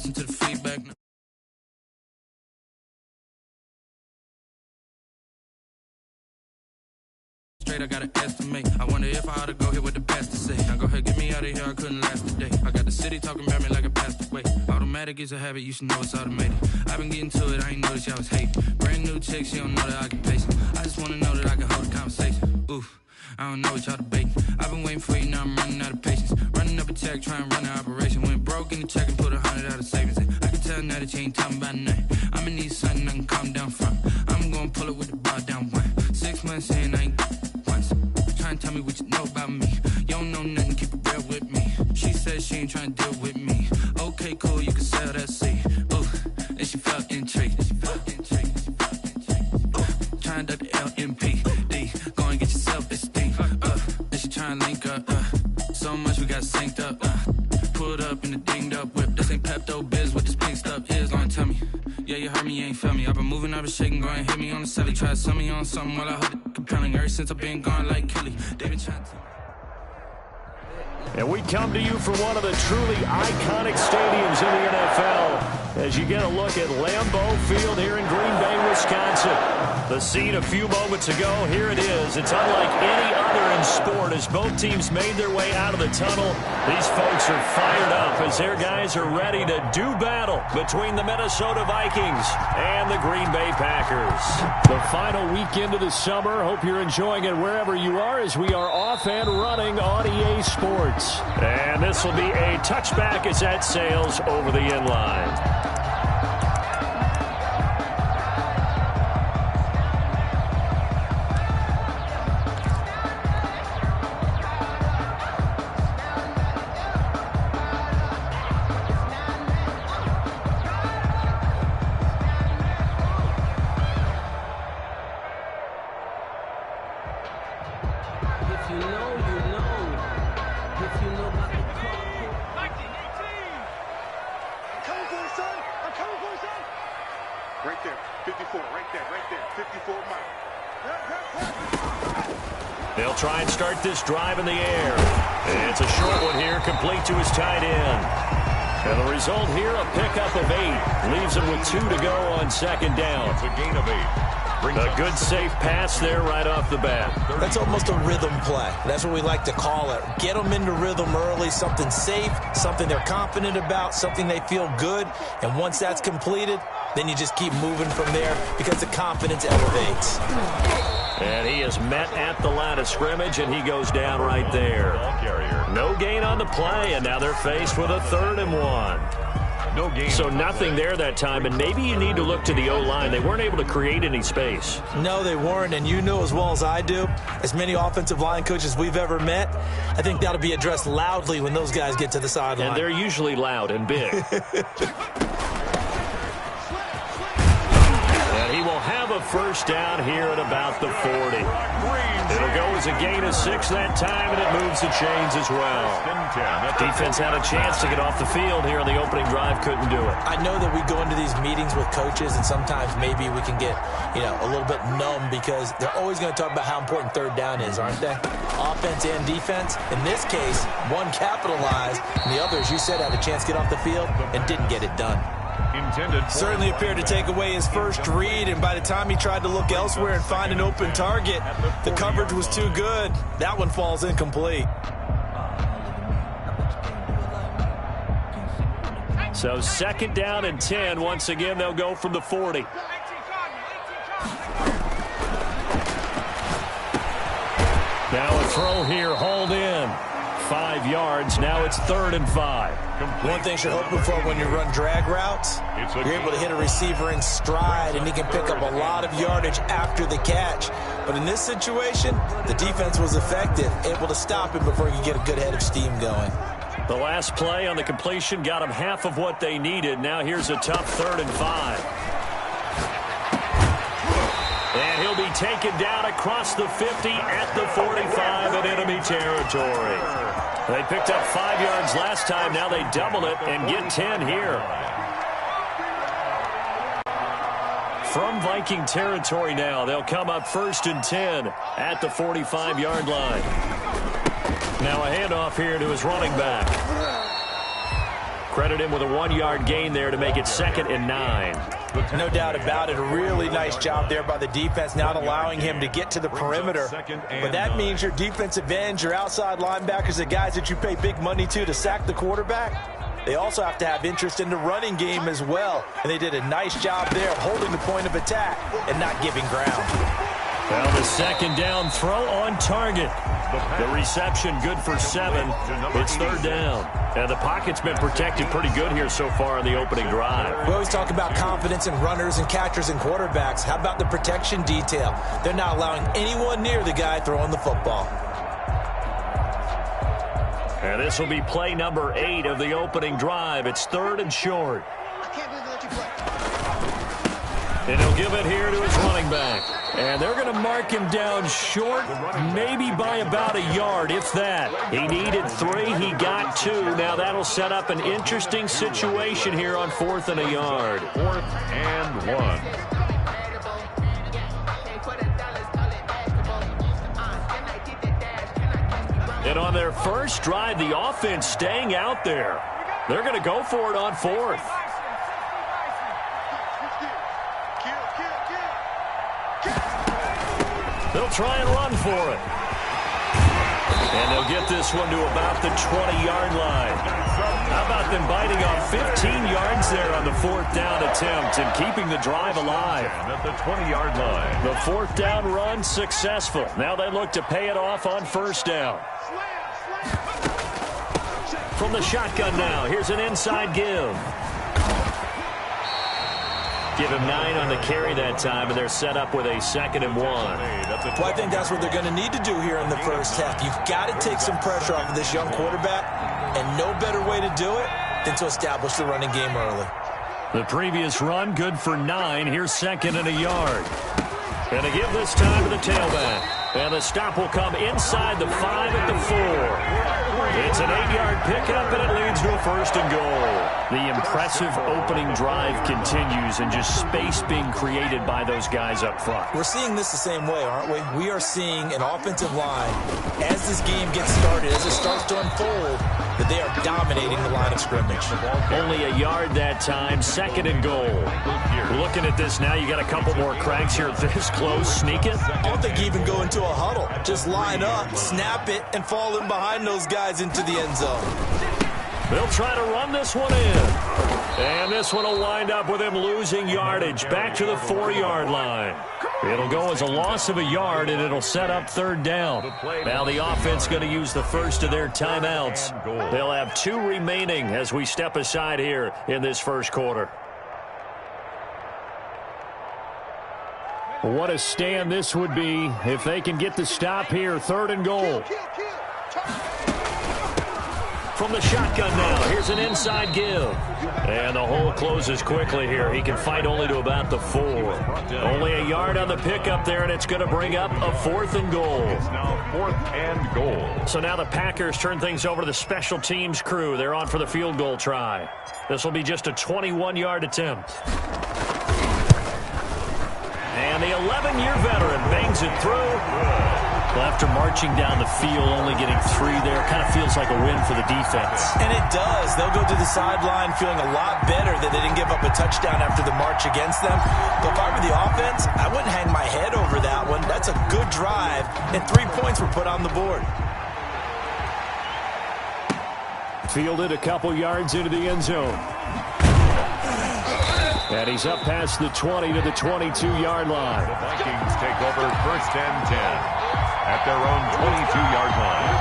Listen to the feedback. Straight, I gotta estimate. I wonder if I ought to go here with the best to say. Now go ahead, get me out of here, I couldn't last a day. I got the city talking about me like I passed away. Automatic is a habit, you should know it's automated. I've been getting to it, I ain't noticed y'all was hating. Brand new chick, she don't know the occupation. I just wanna know that I can hold a conversation. Oof, I don't know what y'all debating. I've been waiting for you, now I'm running out of patience. Running up a check, trying to run an operation. Went broke in the check and put 100 out of savings in. I can tell now that you ain't talking about nothing. I'ma need something I can calm down from. I'm gonna pull it with the bar down one. 6 months in, I ain't once. Trying to tell me what you know about me. You don't know nothing, keep it real with me. She said she ain't trying to deal with me. Okay, cool, you can sell that seed. Ooh, and she felt intrigued. Trying to duck the LMPD. Go and get your self-esteem. And she trying to link up. So much we got synced up. Pulled up in the dinged up whip. This ain't Pepto-Biz, what this pink stuff is. Gonna tell me. Yeah, you heard me, you ain't felt me. I've been moving, I've been shaking, go and hit me on the celly. Try to sell me on something while I hold it compelling. Ever since I've been gone like Kelly, they been trying to. And we come to you from one of the truly iconic stadiums in the NFL as you get a look at Lambeau Field here in Green Bay, Wisconsin. The scene a few moments ago, here it is. It's unlike any other in sport as both teams made their way out of the tunnel. These folks are fired up as their guys are ready to do battle between the Minnesota Vikings and the Green Bay Packers. The final weekend of the summer. Hope you're enjoying it wherever you are as we are off and running on EA Sports. And this will be a touchback as that sails over the end line. Right there, 54, right there, 54 miles. They'll try and start this drive in the air. It's a short one here, complete to his tight end. And the result here, a pickup of 8. Leaves him with 2 to go on second down. It's a gain of 8. A good, safe pass there right off the bat. That's almost a rhythm play. That's what we like to call it. Get them into rhythm early, something safe, something they're confident about, something they feel good. And once that's completed, then you just keep moving from there because the confidence elevates. And he is met at the line of scrimmage, and he goes down right there. No gain on the play, and now they're faced with a 3rd and 1. No gain. So nothing there that time, and maybe you need to look to the O-line. They weren't able to create any space. No, they weren't, and you know as well as I do, as many offensive line coaches we've ever met, I think that'll be addressed loudly when those guys get to the sideline. And they're usually loud and big. And he will have a first down here at about the 40. It'll go as a gain of 6 that time, and it moves the chains as well. Defense had a chance to get off the field here on the opening drive, couldn't do it. I know that we go into these meetings with coaches, and sometimes maybe we can get, a little bit numb because they're always going to talk about how important 3rd down is, aren't they? Offense and defense. In this case, one capitalized, and the other, as you said, had a chance to get off the field and didn't get it done. Certainly appeared to take away his first read, and by the time he tried to look elsewhere and find an open target, the coverage was too good. That one falls incomplete. So 2nd down and 10. Once again, they'll go from the 40. Now a throw here, hauled in. 5 yards. Now it's 3rd and 5. One thing you're hoping for when you run drag routes, you're able to hit a receiver in stride, and he can pick up a lot of yardage after the catch. But in this situation, the defense was effective, able to stop him before he could get a good head of steam going. The last play on the completion got them half of what they needed. Now here's a tough 3rd and 5. And he'll be taken down across the 50 at the 45 in enemy territory. They picked up 5 yards last time. Now they double it and get 10 here. From Viking territory now, they'll come up 1st and 10 at the 45-yard line. Now a handoff here to his running back. Credit him with a 1-yard gain there to make it 2nd and 9. No doubt about it. A really nice job there by the defense, not allowing him to get to the perimeter. But that means your defensive ends, your outside linebackers, the guys that you pay big money to sack the quarterback, they also have to have interest in the running game as well. And they did a nice job there of holding the point of attack and not giving ground. Well, the 2nd down throw on target. The reception good for 7. It's 3rd down. And the pocket's been protected pretty good here so far in the opening drive. We always talk about confidence in runners and catchers and quarterbacks. How about the protection detail? They're not allowing anyone near the guy throwing the football. And this will be play number 8 of the opening drive. It's 3rd and short. And he'll give it here to his running back. And they're going to mark him down short, maybe by about a yard, if that. He needed 3. He got 2. Now that'll set up an interesting situation here on 4th and a yard. 4th and 1. And on their first drive, the offense staying out there. They're going to go for it on 4th. They'll try and run for it. And they'll get this one to about the 20-yard line. How about them biting off 15 yards there on the 4th down attempt and keeping the drive alive? At the 20-yard line. The 4th down run successful. Now they look to pay it off on 1st down. From the shotgun now, here's an inside give. Give him 9 on the carry that time, and they're set up with a 2nd and 1. Well, I think that's what they're going to need to do here in the first half. You've got to take some pressure off of this young quarterback, and no better way to do it than to establish the running game early. The previous run, good for 9. Here's 2nd and a yard. And to give this time to the tailback. And the stop will come inside the 5 at the 4. It's an 8-yard pickup, and it leads to a 1st and goal. The impressive opening drive continues, and just space being created by those guys up front. We're seeing this the same way, aren't we? We are seeing an offensive line, as this game gets started, as it starts to unfold, that they are dominating the line of scrimmage. Only a yard that time, 2nd and goal. Looking at this now, you got a couple more cracks here this close. Sneak it. I don't think you even go into a huddle. Just line up, snap it, and fall in behind those guys into the end zone. They'll try to run this one in. And this one will wind up with him losing yardage back to the 4-yard line. It'll go as a loss of a yard, and it'll set up 3rd down. Now the offense going to use the first of their timeouts. They'll have 2 remaining as we step aside here in this first quarter. What a stand this would be if they can get the stop here. 3rd and goal. From the shotgun now, here's an inside give. And the hole closes quickly here. He can fight only to about the 4. Only a yard on the pickup there, and it's going to bring up a 4th and goal. It's now 4th and goal. So now the Packers turn things over to the special teams crew. They're on for the field goal try. This will be just a 21-yard attempt. And the 11-year veteran bangs it through. Well, after marching down the field, only getting 3 there, kind of feels like a win for the defense. And it does. They'll go to the sideline feeling a lot better that they didn't give up a touchdown after the march against them. But if I were the offense, I wouldn't hang my head over that one. That's a good drive, and 3 points were put on the board. Fielded a couple yards into the end zone. And he's up past the 20 to the 22-yard line. The Vikings take over 1st and 10 at their own 22-yard line.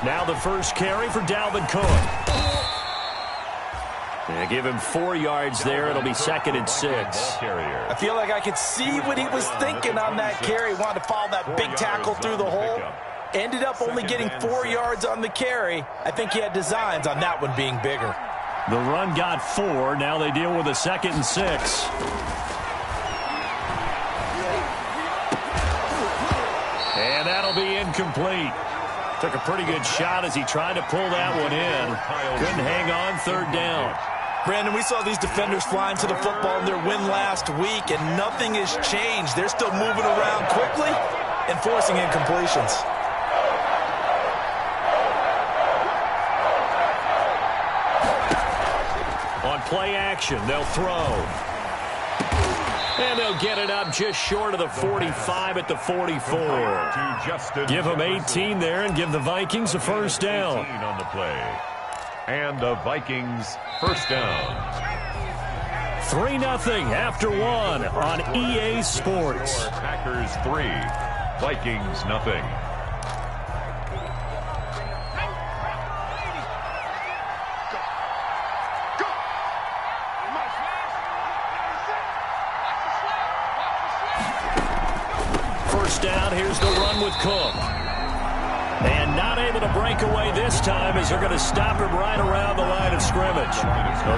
Now the first carry for Dalvin Cook. They give him 4 yards there. It'll be 2nd and 6. I feel like I could see what he was thinking on that carry. Wanted to follow that big tackle through the hole. Ended up only getting 4 yards on the carry. I think he had designs on that one being bigger. The run got 4. Now they deal with a 2nd and 6. And that'll be incomplete. Took a pretty good shot as he tried to pull that one in. Couldn't hang on third down. Brandon, we saw these defenders flying to the football in their win last week, and nothing has changed. They're still moving around quickly and forcing incompletions. On play action, they'll throw. And they'll get it up just short of the 45 at the 44. Give them 18 there and give the Vikings a first down. On the play. And the Vikings first down. 3-0 after one on EA Sports. Packers 3, Vikings nothing. First down, here's the run with Cook. And not able to break away this time as they're going to stop him right around the line of scrimmage.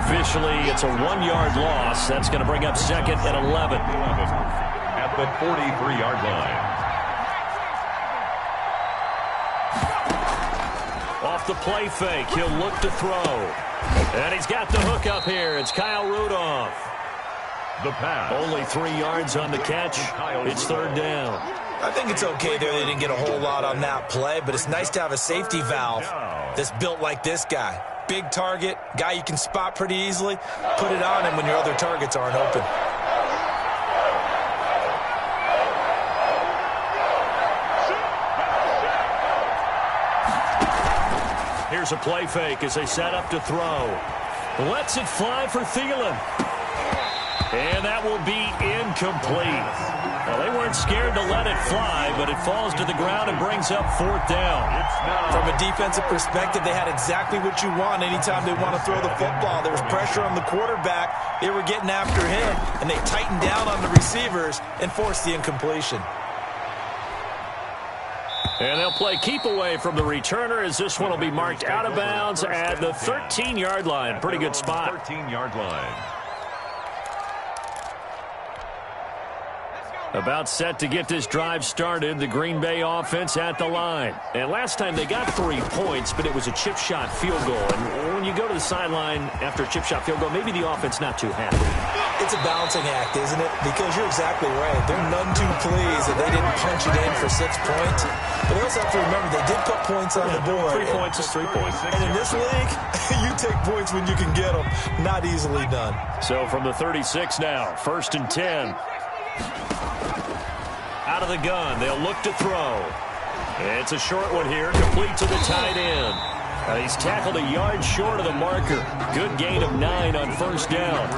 Officially, it's a 1-yard loss. That's going to bring up second and 11. At the 43-yard line. Off the play fake, he'll look to throw. And he's got the hook up here. It's Kyle Rudolph. The pass. Only 3 yards on the catch. It's third down. I think it's okay there. They didn't get a whole lot on that play, but it's nice to have a safety valve that's built like this guy. Big target, guy you can spot pretty easily. Put it on him when your other targets aren't open. Here's a play fake as they set up to throw. Lets it fly for Thielen. And that will be incomplete. Well, they weren't scared to let it fly, but it falls to the ground and brings up fourth down. From a defensive perspective, they had exactly what you want anytime they want to throw the football. There was pressure on the quarterback. They were getting after him, and they tightened down on the receivers and forced the incompletion. And they'll play keep away from the returner as this one will be marked out of bounds at the 13-yard line. Pretty good spot. 13-yard line. About set to get this drive started, the Green Bay offense at the line. And last time they got 3 points, but it was a chip shot field goal. And when you go to the sideline after a chip shot field goal, maybe the offense not too happy. It's a balancing act, isn't it? Because you're exactly right. They're none too pleased that they didn't punch it in for 6 points. But they also have to remember they did put points on the board. 3 points is 3 points. And in this league, you take points when you can get them. Not easily done. So from the 36 now, 1st and 10. Out of the gun, they'll look to throw. It's a short one here, complete to the tight end. He's tackled a yard short of the marker. Good gain of 9 on first down.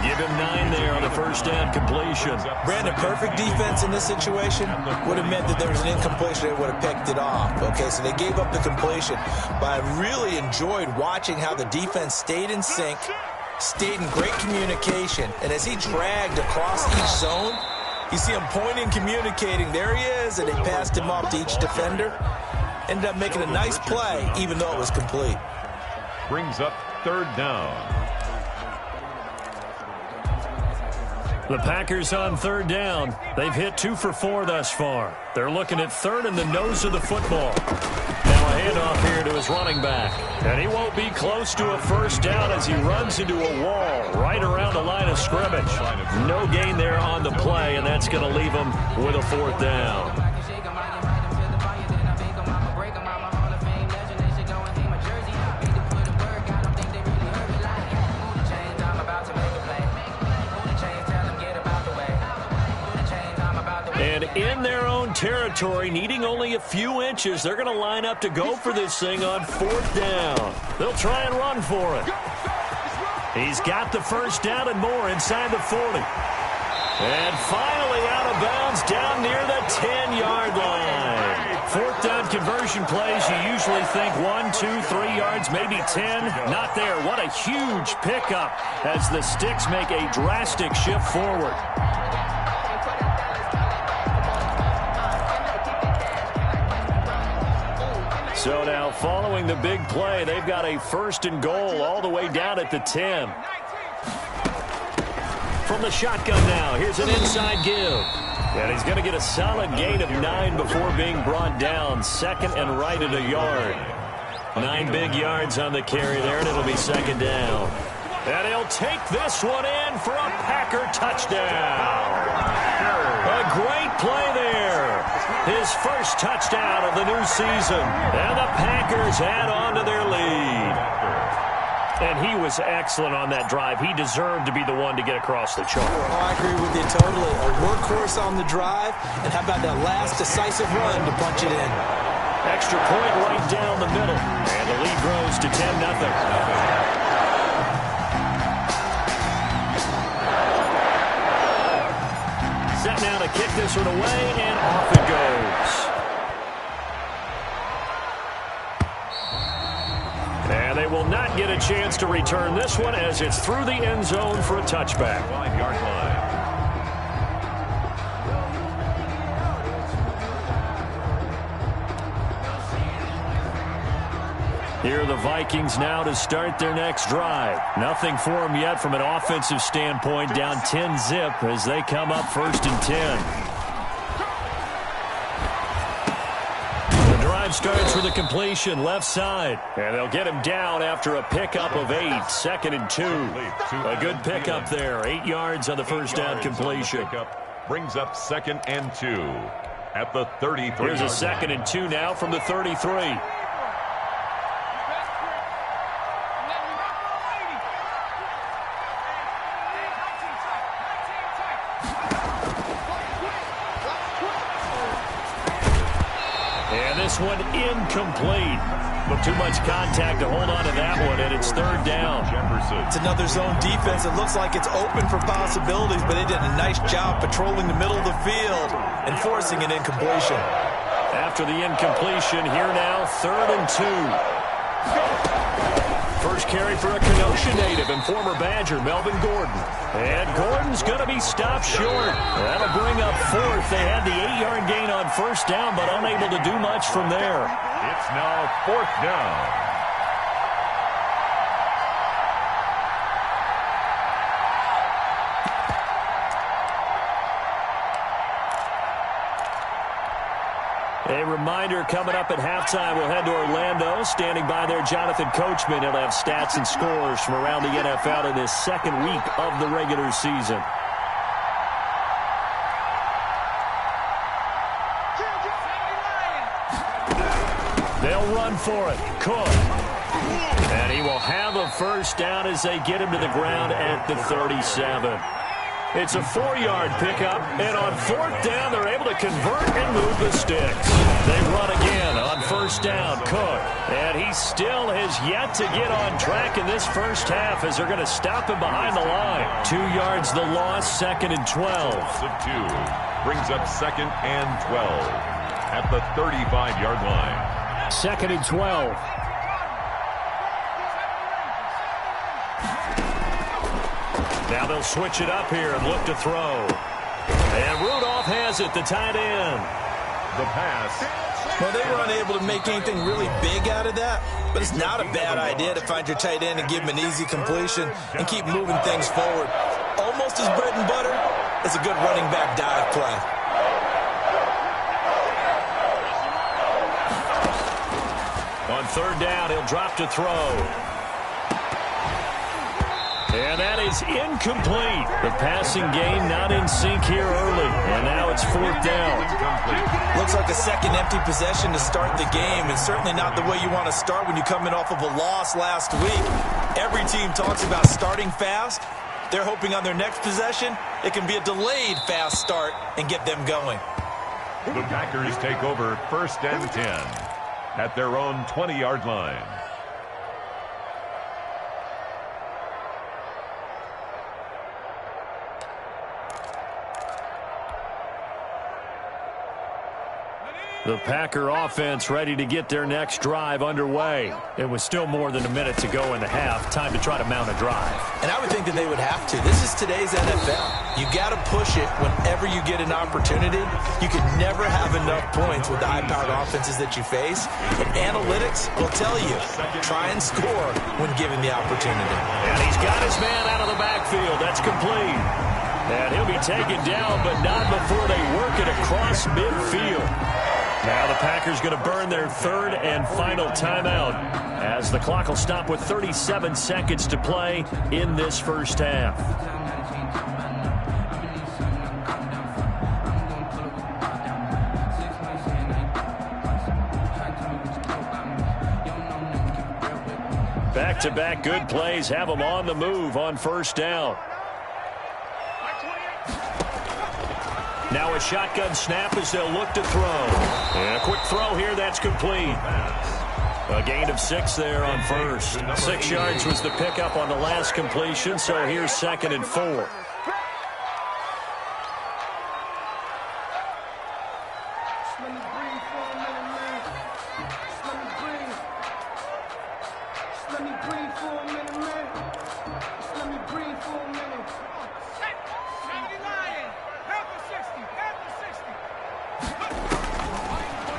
Give him 9 there on the first down completion. Brandon, perfect defense in this situation would have meant that there was an incompletion. They would have picked it off. Okay, so they gave up the completion. But I really enjoyed watching how the defense stayed in sync, stayed in great communication, and as he dragged across each zone, you see him pointing, communicating. There he is, and they passed him off to each defender. Ended up making a nice play, even though it was complete. Brings up third down. The Packers on third down. They've hit 2 for 4 thus far. They're looking at third in the nose of the football. Now a handoff here to his running back. And he won't be close to a first down as he runs into a wall right around the line of scrimmage. No gain there on the play, and that's going to leave him with a fourth down. And in their own territory, needing only a few inches, they're going to line up to go for this thing on fourth down. They'll try and run for it. He's got the first down and more inside the 40. And finally out of bounds down near the 10-yard line. Fourth down conversion plays, you usually think 1, 2, 3 yards, maybe 10. Not there. What a huge pickup as the Sticks make a drastic shift forward. So now, following the big play, they've got a 1st and goal all the way down at the 10. From the shotgun now, here's an inside give. And he's going to get a solid gain of 9 before being brought down. Second and right at a yard. 9 big yards on the carry there, and it'll be second down. And he'll take this one in for a Packer touchdown. A great play there. His first touchdown of the new season. And the Packers add on to their lead. And he was excellent on that drive. He deserved to be the one to get across the chalk. Oh, I agree with you totally. A workhorse on the drive. And how about that last decisive run to punch it in? Extra point right down the middle. And the lead grows to 10-0. Set now to kick this one away, and off it goes. And they will not get a chance to return this one as it's through the end zone for a touchback. 5-yard line. Here are the Vikings now to start their next drive. Nothing for them yet from an offensive standpoint, down 10-zip as they come up 1st and 10. The drive starts with a completion left side. And they'll get him down after a pickup of 8. 2nd and 2. A good pickup there. 8 yards on the first down completion. Brings up 2nd and 2 at the 33. Here's a 2nd and 2 now from the 33. This one incomplete. But too much contact to hold on to that one, and it's 3rd down. It's another zone defense. It looks like it's open for possibilities, but they did a nice job patrolling the middle of the field and forcing an incompletion. After the incompletion, here now, 3rd and 2. First carry for a Kenosha native and former Badger, Melvin Gordon. And Gordon's going to be stopped short. That'll bring up 4th. They had the 8-yard gain on 1st down, but unable to do much from there. It's now 4th down. A reminder, coming up at halftime, we'll head to Orlando. Standing by there, Jonathan Coachman. He'll have stats and scores from around the NFL in this 2nd week of the regular season. They'll run for it. Cook. And he will have a 1st down as they get him to the ground at the 37. It's a 4-yard pickup, and on 4th down, they're able to convert and move the sticks. They run again on 1st down, Cook. And he still has yet to get on track in this first half as they're going to stop him behind the line. 2 yards the loss, 2nd and 12. Of 2 brings up 2nd and 12 at the 35-yard line. 2nd and 12. Now they'll switch it up here and look to throw. And Rudolph has it, the tight end. The pass. Well, they were unable to make anything really big out of that, but it's not a bad idea to find your tight end and give him an easy completion and keep moving things forward. Almost as bread and butter as a good running back dive play. On 3rd down, he'll drop to throw. And that is incomplete. The passing game not in sync here early. And now it's 4th down. Looks like a second empty possession to start the game, and certainly not the way you want to start when you come in off of a loss last week. Every team talks about starting fast. They're hoping on their next possession, it can be a delayed fast start and get them going. The Packers take over 1st and 10 at their own 20-yard line. The Packer offense ready to get their next drive underway. It was still more than a minute to go in the half. Time to try to mount a drive. And I would think that they would have to. This is today's NFL. You got to push it whenever you get an opportunity. You can never have enough points with the high-powered offenses that you face. And analytics will tell you, try and score when given the opportunity. And he's got his man out of the backfield. That's complete. And he'll be taken down, but not before they work it across midfield. Now the Packers going to burn their third and final timeout as the clock will stop with 37 seconds to play in this first half. Back-to-back good plays have them on the move on first down. Now a shotgun snap as they'll look to throw. And a quick throw here, that's complete. A gain of 6 there on first. 6 yards was the pickup on the last completion, so here's 2nd and 4.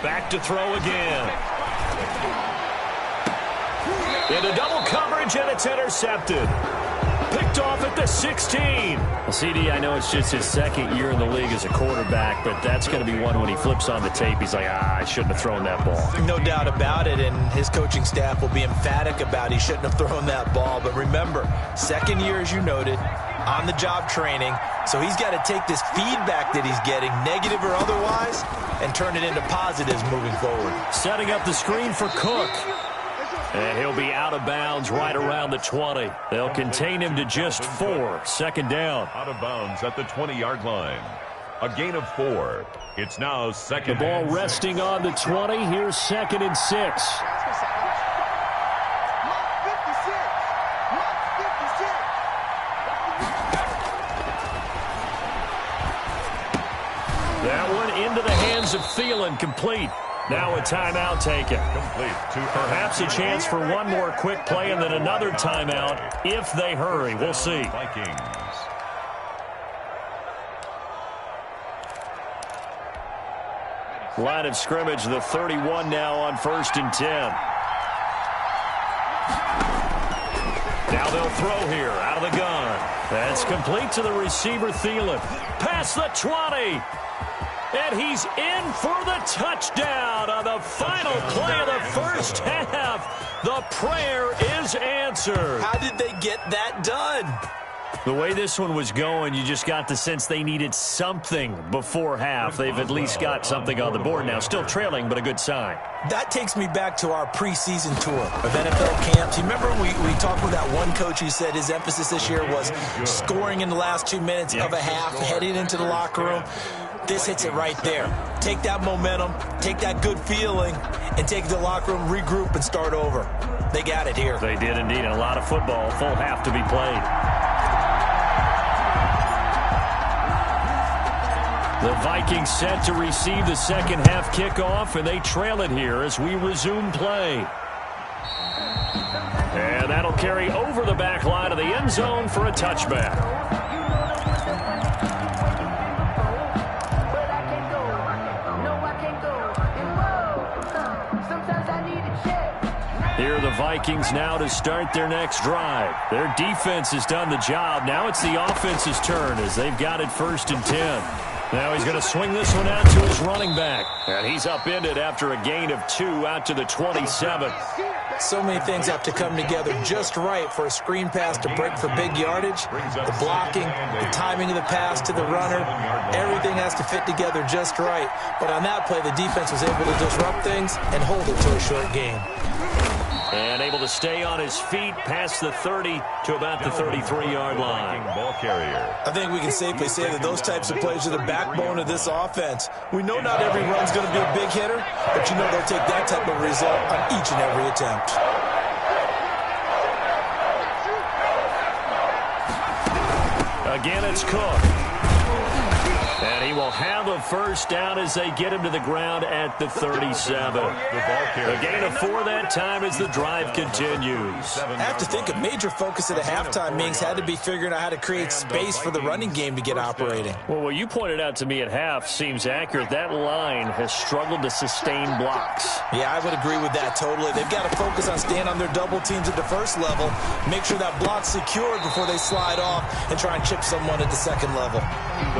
Back to throw again. Into double coverage, and it's intercepted. Picked off at the 16. Well, CD, I know it's just his second year in the league as a quarterback, but that's going to be one when he flips on the tape. He's like, I shouldn't have thrown that ball. No doubt about it, and his coaching staff will be emphatic about he shouldn't have thrown that ball. But remember, second year, as you noted, on-the-job training, so he's got to take this feedback that he's getting, negative or otherwise, and turn it into positives moving forward. Setting up the screen for Cook. And he'll be out of bounds right around the 20. They'll contain him to just 4. 2nd down. Out of bounds at the 20-yard line. A gain of 4. It's now 2nd. The ball resting on the 20. Here's 2nd and 6. That one into the hands of Thielen, complete. Now a timeout taken. Perhaps a chance for one more quick play and then another timeout if they hurry. We'll see. Vikings. Line of scrimmage, the 31 now on 1st and 10. Now they'll throw here out of the gun. That's complete to the receiver, Thielen. Past the 20. And he's in for the touchdown on the final play of the first half. The prayer is answered. How did they get that done? The way this one was going, you just got the sense they needed something before half. They've at least got something on the board now. Still trailing, but a good sign. That takes me back to our preseason tour of NFL camps. You remember we talked with that one coach who said his emphasis this year was scoring in the last 2 minutes of a half, heading into the locker room. This hits it right there. Take that momentum, take that good feeling, and take it to the locker room, regroup, and start over. They got it here. They did indeed, and a lot of football, full half to be played. The Vikings set to receive the second half kickoff, and they trail it here as we resume play. And that'll carry over the back line of the end zone for a touchback. Here are the Vikings now to start their next drive. Their defense has done the job. Now it's the offense's turn as they've got it 1st and 10. Now he's going to swing this one out to his running back. And he's upended after a gain of 2 out to the 27. So many things have to come together just right for a screen pass to break for big yardage. The blocking, the timing of the pass to the runner, everything has to fit together just right. But on that play, the defense was able to disrupt things and hold it to a short game. And able to stay on his feet past the 30 to about the 33-yard line. Ball carrier. I think we can safely say that those types of plays are the backbone of this offense. We know not every run's going to be a big hitter, but you know they'll take that type of result on each and every attempt. Again, it's Cook. And he will have a first down as they get him to the ground at the 37. A gain of 4 that time as the drive continues. I have to think a major focus of the halftime meetings had to be figuring out how to create space for the running game to get operating. Well, what you pointed out to me at half seems accurate. That line has struggled to sustain blocks. Yeah, I would agree with that totally. They've got to focus on staying on their double teams at the first level, make sure that block's secured before they slide off and try and chip someone at the second level.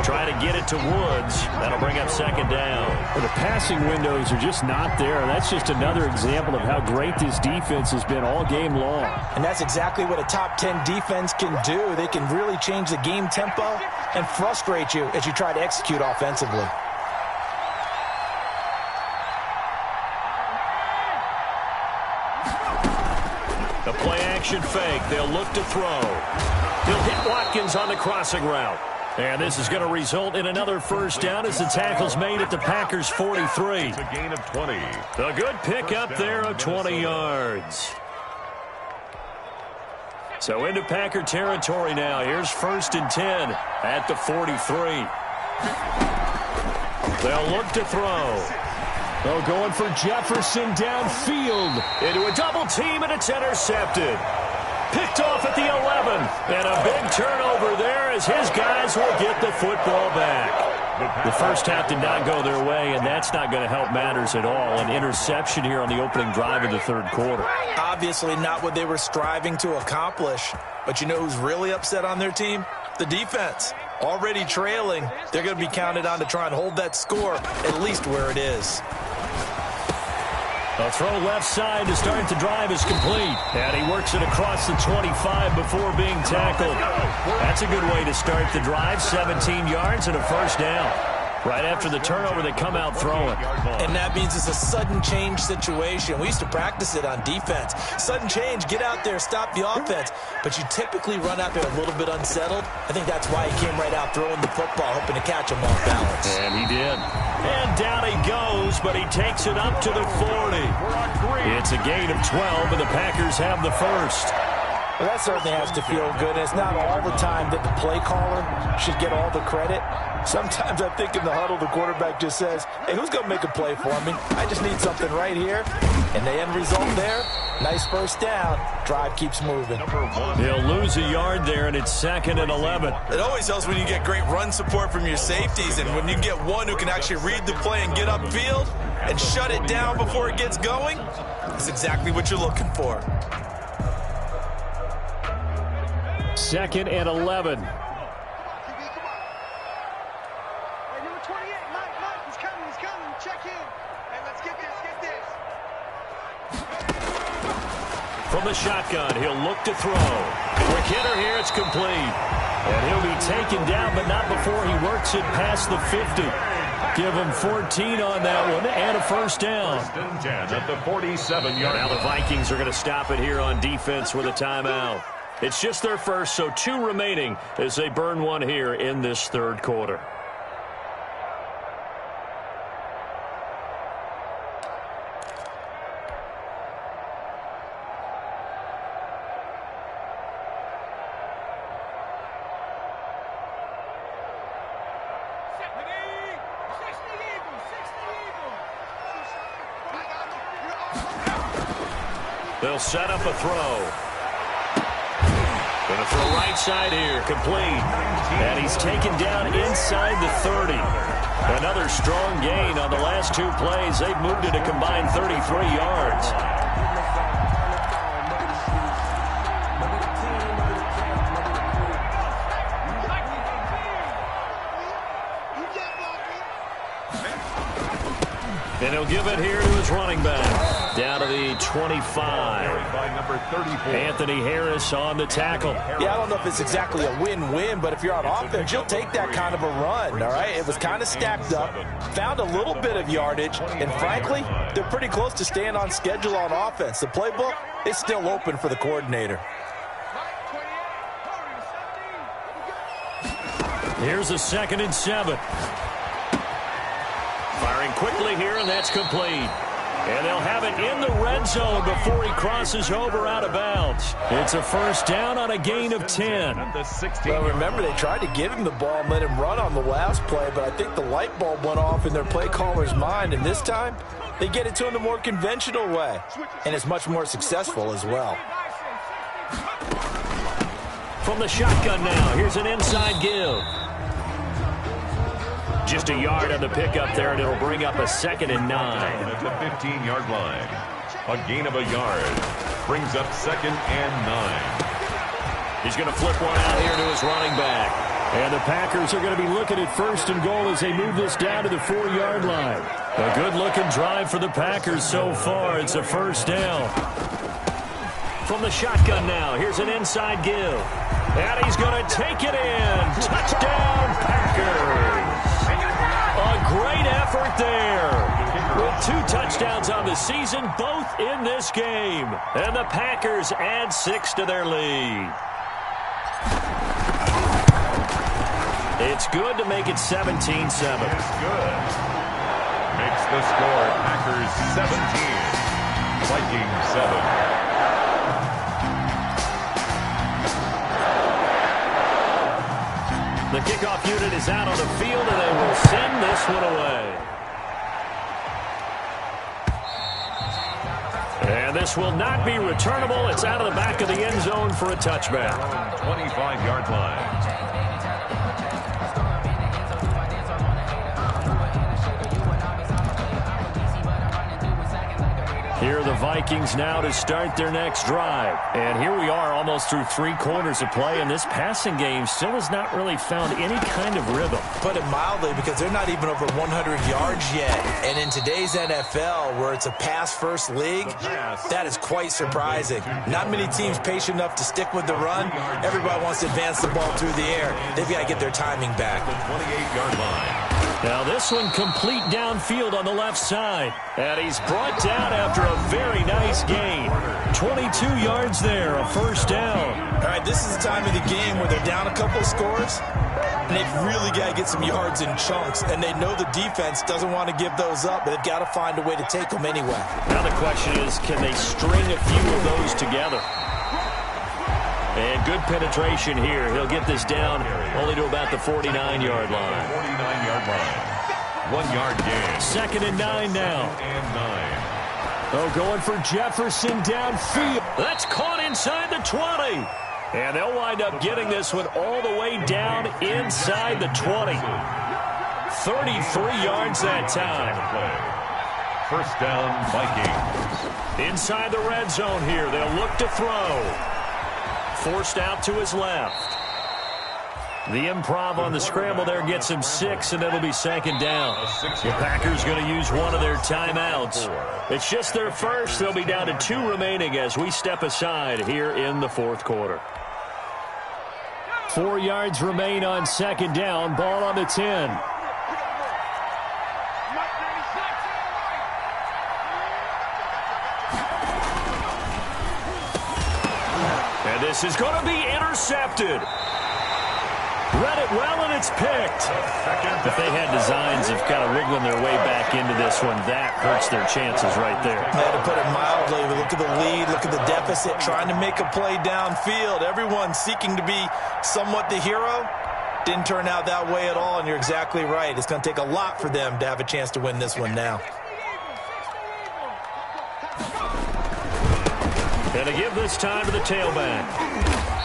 Try to get it to Woods. That'll bring up second down. Well, the passing windows are just not there. That's just another example of how great this defense has been all game long. And that's exactly what a top 10 defense can do. They can really change the game tempo and frustrate you as you try to execute offensively. The play-action fake. They'll look to throw. He'll hit Watkins on the crossing route. And this is going to result in another first down as the tackle's made at the Packers' 43. It's a gain of 20. A good pickup there of 20 yards. So into Packer territory now. Here's 1st and 10 at the 43. They'll look to throw. Oh, going for Jefferson downfield. Into a double team, and it's intercepted. Picked off at the 11. And a big turnover there as his guys will get the football back. The first half did not go their way, and that's not going to help matters at all. An interception here on the opening drive of the third quarter. Obviously not what they were striving to accomplish. But you know who's really upset on their team? The defense. Already trailing, they're going to be counted on to try and hold that score at least where it is. A throw left side to start the drive is complete. And he works it across the 25 before being tackled. That's a good way to start the drive. 17 yards and a first down. Right after the turnover, they come out throwing. And that means it's a sudden change situation. We used to practice it on defense. Sudden change, get out there, stop the offense. But you typically run out there a little bit unsettled. I think that's why he came right out throwing the football, hoping to catch him off balance. And he did. And down he goes, but he takes it up to the 40. It's a gain of 12, and the Packers have the first. Well, that certainly has to feel good. And it's not all the time that the play caller should get all the credit. Sometimes I think in the huddle, the quarterback just says, hey, who's going to make a play for me? I just need something right here. And the end result there, nice first down. Drive keeps moving. He'll lose a yard there, and it's 2nd and 11. It always helps when you get great run support from your safeties. And when you get one who can actually read the play and get upfield and shut it down before it gets going, that's exactly what you're looking for. 2nd and 11. From the shotgun, he'll look to throw. Quick hitter here, it's complete. And he'll be taken down, but not before he works it past the 50. Give him 14 on that one and a first down. 1st and 10 at the 47-yard line. Now the Vikings are going to stop it here on defense with a timeout. It's just their first, so 2 remaining as they burn one here in this third quarter. They'll set up a throw. Going to throw right side here, complete. And he's taken down inside the 30. Another strong gain on the last 2 plays. They've moved it a combined 33 yards. And he'll give it here to his running back. Down to the 25. Anthony Harris on the tackle. Yeah, I don't know if it's exactly a win-win, but if you're on offense, you'll take that kind of a run, all right? It was kind of stacked up, found a little bit of yardage, and frankly, they're pretty close to staying on schedule on offense. The playbook is still open for the coordinator. Here's a 2nd and 7. Firing quickly here, and that's complete. And they'll have it in the red zone before he crosses over out of bounds. It's a first down on a gain of 10. Well, remember, they tried to give him the ball and let him run on the last play, but I think the light bulb went off in their play caller's mind, and this time they get it to him the more conventional way, and it's much more successful as well. From the shotgun now, here's an inside give. Just a yard on the pickup there, and it'll bring up a 2nd and 9. At the 15-yard line. A gain of a yard. Brings up 2nd and 9. He's going to flip one out here to his running back. And the Packers are going to be looking at 1st and goal as they move this down to the 4-yard line. A good-looking drive for the Packers so far. It's a first down. From the shotgun now, here's an inside give. And he's going to take it in. Touchdown, Packers. A great effort there. With 2 touchdowns on the season, both in this game. And the Packers add 6 to their lead. It's good to make it 17-7. It's good. Makes the score Packers 17. Vikings 7. The kickoff unit is out on the field, and they will send this one away. And this will not be returnable. It's out of the back of the end zone for a touchback. 25-yard line. Here are the Vikings now to start their next drive. And here we are almost through 3 quarters of play, and this passing game still has not really found any kind of rhythm. Put it mildly, because they're not even over 100 yards yet. And in today's NFL, where it's a pass-first league, that is quite surprising. Not many teams patient enough to stick with the run. Everybody wants to advance the ball through the air. They've got to get their timing back. The 28-yard line. Now this one complete downfield on the left side. And he's brought down after a very nice gain. 22 yards there, a first down. All right, this is the time of the game where they're down a couple of scores, and they've really got to get some yards in chunks, and they know the defense doesn't want to give those up, but they've got to find a way to take them anyway. Now the question is, can they string a few of those together? And good penetration here. He'll get this down only to about the 49-yard line. 49-yard line. 1-yard gain. 2nd and 9 now. And 9. Oh, going for Jefferson downfield. That's caught inside the 20. And they'll wind up getting this one all the way down inside the 20. 33 yards that time. First down, Vikings. Inside the red zone here. They'll look to throw. Forced out to his left. The improv on the scramble there gets him 6, and it'll be 2nd down. The Packers going to use one of their timeouts. It's just their first. They'll be down to 2 remaining as we step aside here in the 4th quarter. 4 yards remain on 2nd down. Ball on the 10. And this is going to be intercepted. Read it well, and it's picked. If they had designs of kind of wriggling their way back into this one, that hurts their chances right there. Yeah, to put it mildly, look at the lead, look at the deficit, trying to make a play downfield. Everyone seeking to be somewhat the hero. Didn't turn out that way at all, and you're exactly right. It's going to take a lot for them to have a chance to win this one now. And to give this time to the tailback.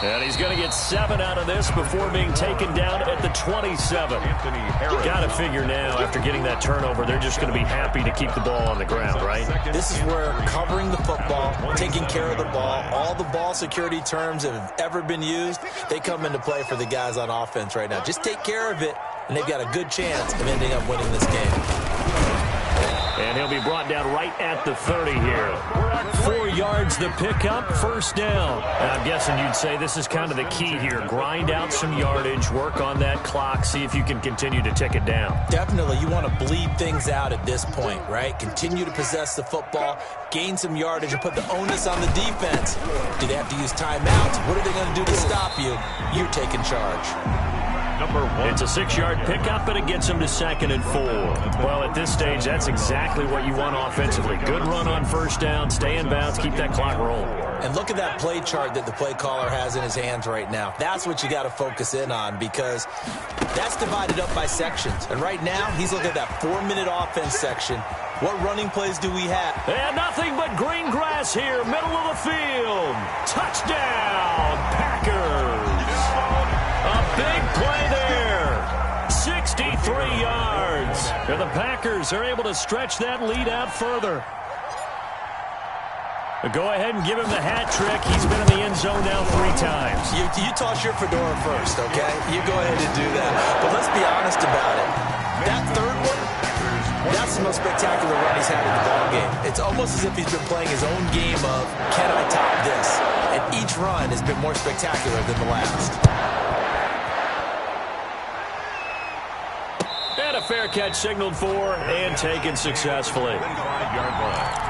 And he's going to get 7 out of this before being taken down at the 27. Got to figure now, after getting that turnover, they're just going to be happy to keep the ball on the ground, right? This is where covering the football, taking care of the ball, all the ball security terms that have ever been used, they come into play for the guys on offense right now. Just take care of it, and they've got a good chance of ending up winning this game. And he'll be brought down right at the 30 here. 4 yards the pickup, first down. And I'm guessing you'd say this is kind of the key here. Grind out some yardage, work on that clock, see if you can continue to tick it down. Definitely. You want to bleed things out at this point, right? Continue to possess the football, gain some yardage, and put the onus on the defense. Do they have to use timeouts? What are they going to do to stop you? You're taking charge. number 1. It's a 6-yard pickup, and it gets him to 2nd and 4. Well, at this stage, that's exactly what you want offensively. Good run on first down, stay in bounds, keep that clock rolling. And look at that play chart that the play caller has in his hands right now. That's what you got to focus in on, because that's divided up by sections. And right now, he's looking at that 4-minute offense section. What running plays do we have? And nothing but green grass here, middle of the field. Touchdown, Packers. A big play there. 63 yards. And the Packers are able to stretch that lead out further. Go ahead and give him the hat trick. He's been in the end zone now 3 times. You toss your fedora first, okay? You go ahead and do that. But let's be honest about it. That third one, that's the most spectacular run he's had in the ballgame. It's almost as if he's been playing his own game of, can I top this? And each run has been more spectacular than the last. And a fair catch signaled for and taken successfully. 25-yard line.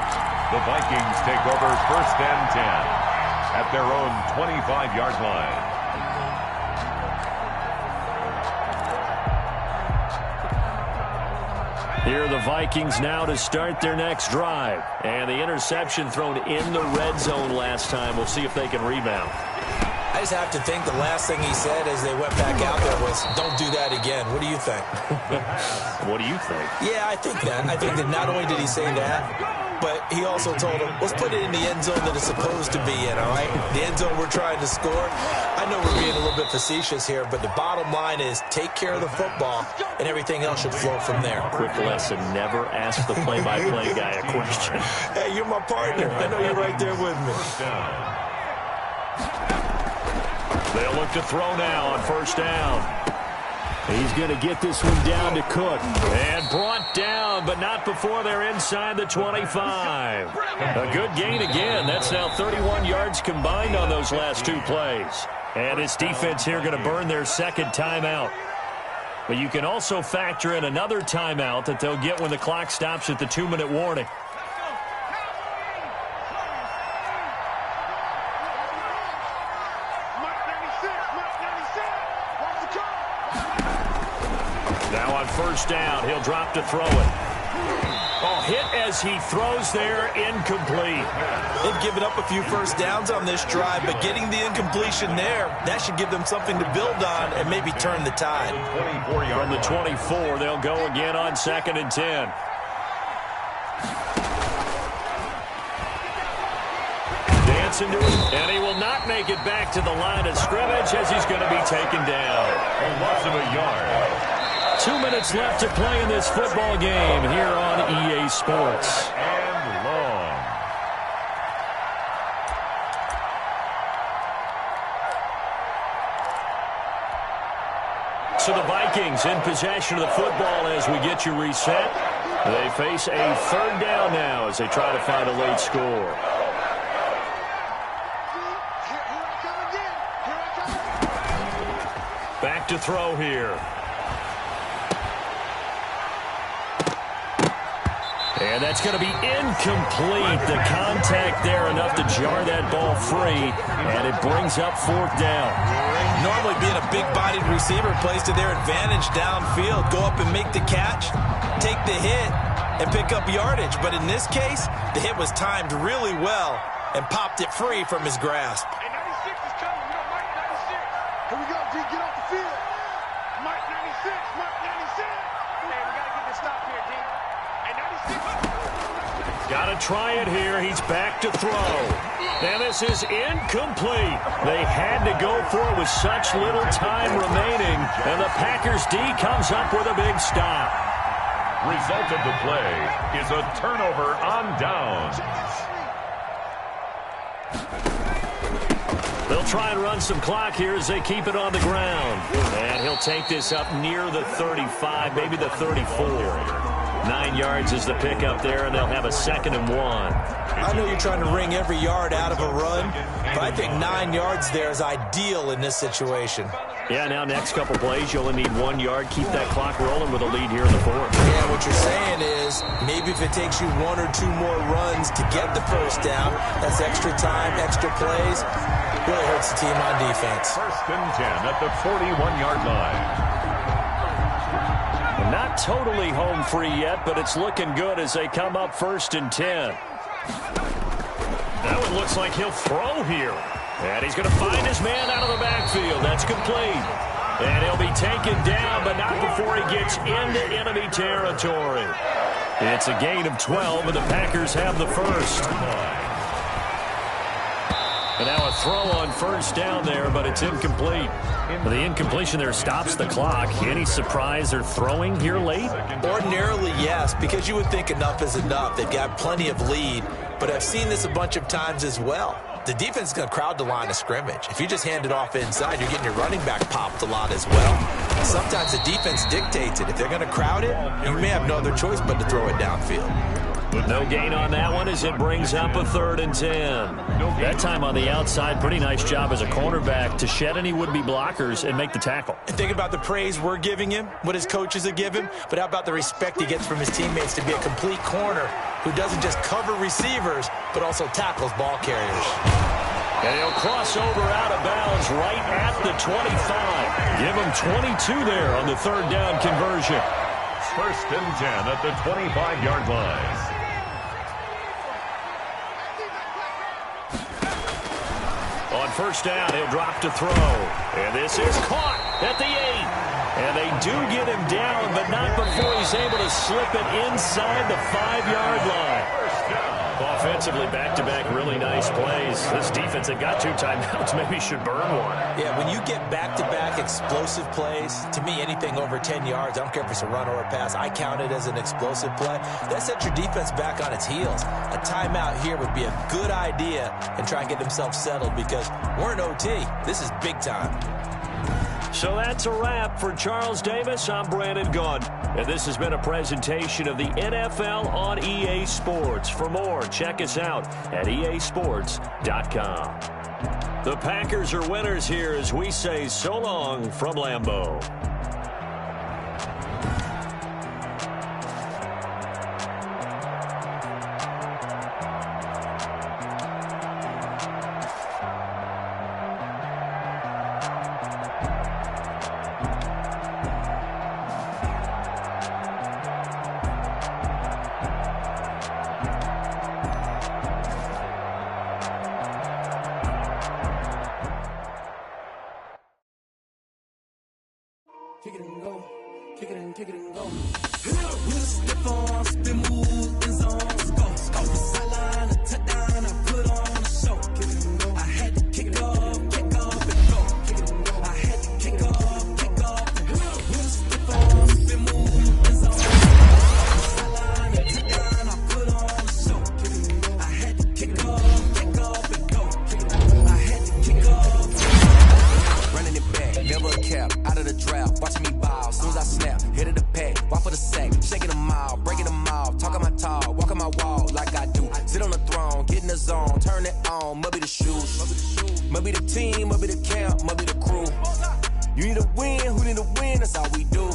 The Vikings take over 1st and 10 at their own 25-yard line. Here are the Vikings now to start their next drive. And the interception thrown in the red zone last time. We'll see if they can rebound. I just have to think the last thing he said as they went back out there was, don't do that again. What do you think? What do you think? Yeah, I think that. I think that not only did he say that, but he also told him, let's put it in the end zone that it's supposed to be in, all right? The end zone we're trying to score. I know we're being a little bit facetious here, but the bottom line is take care of the football, and everything else should flow from there. Quick lesson, never ask the play-by-play guy a question. Hey, you're my partner. I know you're right there with me. They'll look to throw now on first down. He's going to get this one down to Cook. And brought down, but not before they're inside the 25. A good gain again. That's now 31 yards combined on those last 2 plays. And this defense here going to burn their 2nd timeout. But you can also factor in another timeout that they'll get when the clock stops at the 2-minute warning. Now on first down, he'll drop to throw it. Oh, hit as he throws there, incomplete. They've given up a few first downs on this drive, but getting the incompletion there, that should give them something to build on and maybe turn the tide. From the 24, they'll go again on 2nd and 10. Dancing to it, and he will not make it back to the line of scrimmage as he's going to be taken down. A loss of a yard. 2 minutes left to play in this football game here on EA Sports. And long. So the Vikings in possession of the football as we get you reset. They face a 3rd down now as they try to find a late score. Back to throw here. And that's going to be incomplete. The contact there enough to jar that ball free, and it brings up 4th down. Normally being a big-bodied receiver plays to their advantage downfield. Go up and make the catch, take the hit, and pick up yardage. But in this case, the hit was timed really well and popped it free from his grasp. Hey, 96 is coming. You know, Mike 96. Here we go, D. Get off the field. Mike 96. Mike 96. Man, we got to get this stop here, D. Hey, 96. Got to try it here. He's back to throw. And this is incomplete. They had to go for it with such little time remaining. And the Packers D comes up with a big stop. Result of the play is a turnover on downs. They'll try and run some clock here as they keep it on the ground. And he'll take this up near the 35, maybe the 34. 9 yards is the pickup there, and they'll have a 2nd and 1. I know you're trying to wring every yard out of a run, but I think 9 yards there is ideal in this situation. Yeah, now next couple plays, you only need 1 yard. Keep that clock rolling with a lead here in the 4th. Yeah, what you're saying is maybe if it takes you 1 or 2 more runs to get the first down, that's extra time, extra plays. Really hurts the team on defense. First and 10 at the 41-yard line. Not totally home free yet, but it's looking good as they come up 1st and 10. That one looks like he'll throw here. And he's going to find his man out of the backfield. That's complete. And he'll be taken down, but not before he gets into enemy territory. It's a gain of 12, and the Packers have the first. And now a throw on 1st down there, but it's incomplete. The incompletion there stops the clock. Any surprise they're throwing here late? Ordinarily, yes, because you would think enough is enough. They've got plenty of lead, but I've seen this a bunch of times as well. The defense is going to crowd the line of scrimmage. If you just hand it off inside, you're getting your running back popped a lot as well. Sometimes the defense dictates it. If they're going to crowd it, you may have no other choice but to throw it downfield. No gain on that one as it brings up a 3rd and 10. That time on the outside, pretty nice job as a cornerback to shed any would-be blockers and make the tackle. And think about the praise we're giving him, what his coaches have given, but how about the respect he gets from his teammates to be a complete corner who doesn't just cover receivers, but also tackles ball carriers. And he'll cross over out of bounds right at the 25. Give him 22 there on the 3rd down conversion. First and 10 at the 25-yard line. On 1st down, he'll drop to throw. And this is caught at the 8. And they do get him down, but not before he's able to slip it inside the 5-yard line. Offensively, back-to-back really nice plays. This defense, they've got 2 timeouts, maybe should burn one. Yeah, when you get back-to-back explosive plays, to me, anything over 10 yards, I don't care if it's a run or a pass, I count it as an explosive play. That sets your defense back on its heels. A timeout here would be a good idea and try and get themselves settled because we're in OT. This is big time. So that's a wrap for Charles Davis. I'm Brandon Gunn. And this has been a presentation of the NFL on EA Sports. For more, check us out at easports.com. The Packers are winners here as we say so long from Lambeau. Kick it and go. Kick it and go. With a stiff arm, spin move, in zones, go. Off the sideline, a touchdown, I put on a show. Kick it and go. I had to kick off and go. Kick it and go. I had to kick off and go. With a stiff arm, spin move, in zones, off the sideline, a touchdown, I put on a show. Kick it and go. I had to kick off and go. Kick it and go. I had to kick off. Running it back, never a cap, out of the draft. Watching me ball, soon as I snap, hit of the pack, walk for the sack, shaking them all, breaking them off, talking my talk, walking my wall like I do. Sit on the throne, get in the zone, turn it on, must be the shoes, must be the team, must be the camp, must be the crew. You need a win, who need a win, that's all we do.